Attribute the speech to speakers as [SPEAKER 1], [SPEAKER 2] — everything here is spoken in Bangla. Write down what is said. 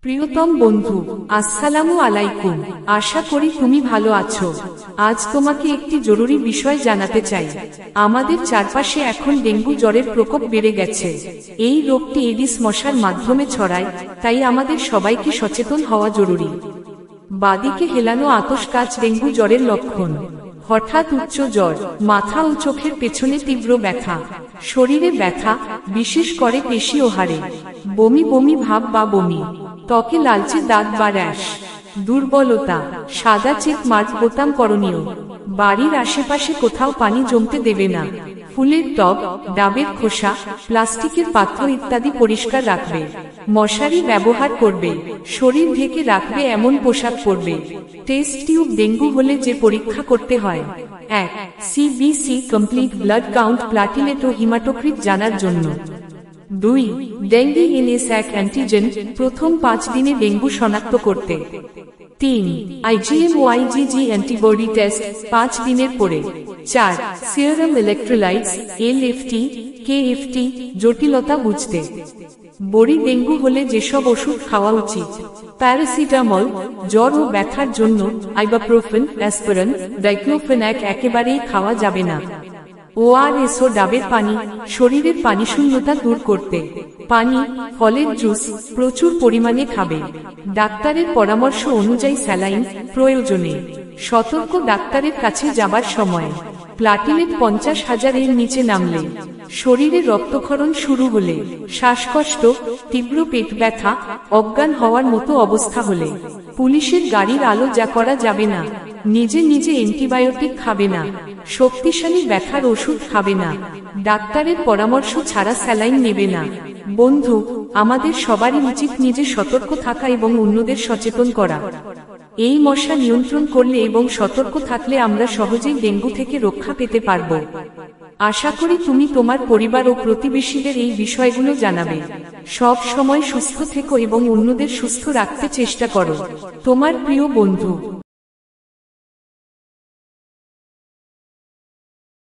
[SPEAKER 1] প্রিয়তম বন্ধু, আসসালামু আলাইকুম। আশা করি তুমি ভালো আছো। আজ তোমাকে একটি জরুরি বিষয় জানাতে চাই। আমাদের চারপাশে এখন ডেঙ্গু জ্বরের প্রকোপ বেড়ে গেছে। এই রোগটি এডিস মশার মাধ্যমে ছড়ায়, তাই আমাদের সবাইকে সচেতন হওয়া জরুরি। বাদিকে হেলানো আতশকাচ ডেঙ্গু জ্বরের লক্ষণ। হঠাৎ উচ্চ জ্বর, মাথা ও চোখের পেছনে তীব্র ব্যথা, শরীরে ব্যথা, বিশেষ করে পেশি ও হাড়ে, বমি বমি ভাব বা বমি, ত্বকে লালচে দাগ বা র্যাশ, দুর্বলতা, সাদা চেক মার্ক বোতাম করণীয়। বাড়ির আশেপাশে কোথাও পানি জমতে দেবে না। ফুলের টব, ডাবের খোসা, প্লাস্টিকের পাত্র ইত্যাদি পরিষ্কার রাখবে। মশারি ব্যবহার করবে। শরীর ঢেকে রাখবে এমন পোশাক পরবে। টেস্ট টিউব ডেঙ্গু হলে যে পরীক্ষা করতে হয়: 1. CBC complete blood count, platelet ও হিমাটোক্রিট জানার জন্য। 2. ডেঙ্গি এনএসঅ্যাক অ্যান্টিজেন, প্রথম 5 দিনে ডেঙ্গু শনাক্ত করতে। 3. আইজিএম ও আইজিজি অ্যান্টিবডি টেস্ট 5 দিনের পরে। 4. সিরাম ইলেক্ট্রোলাইটস, এলএফটি, কেএফটি, জটিলতা বুঝতে। বড়ি ডেঙ্গু হলে যেসব ওষুধ খাওয়া উচিত: প্যারাসিটামল, জ্বর ও ব্যথার জন্য; আইবাপ্রোফেন, অ্যাসপিরিন, ডাইক্লোফেনাক একেবারেই খাওয়া যাবে না। ওআরএস ও ডাবের পানি, শরীরের পানিশূন্যতা দূর করতে। পানি, ফলের জুস প্রচুর পরিমাণে খাবে। ডাক্তারের পরামর্শ অনুযায়ী স্যালাইন প্রয়োজনে। সতর্ক ডাক্তারের কাছে যাবার সময়: প্লাটিলেট 50,000 এর নিচে নামলে, শরীরে রক্তক্ষরণ শুরু হলে, শ্বাসকষ্ট, তীব্র পেট ব্যথা, অজ্ঞান হওয়ার মতো অবস্থা হলে, পুলিশের গাড়ির আলো যা করা যাবে না। নিজে নিজে অ্যান্টিবায়োটিক খাবে না। শক্তিশালী ব্যথার ওষুধ খাবে না। ডাক্তারের পরামর্শ ছাড়া স্যালাইন নেবে না। বন্ধু, আমাদের সবারই উচিত নিজে সতর্ক থাকা এবং অন্যদের সচেতন করা। এই মশা নিয়ন্ত্রণ করলে এবং সতর্ক থাকলে আমরা সহজেই ডেঙ্গু থেকে রক্ষা পেতে পারব। আশা করি তুমি তোমার পরিবার ও প্রতিবেশীদের এই বিষয়গুলো জানাবে। সব সময় সুস্থ থেকো এবং অন্যদের সুস্থ রাখতে চেষ্টা করো। তোমার প্রিয় বন্ধু।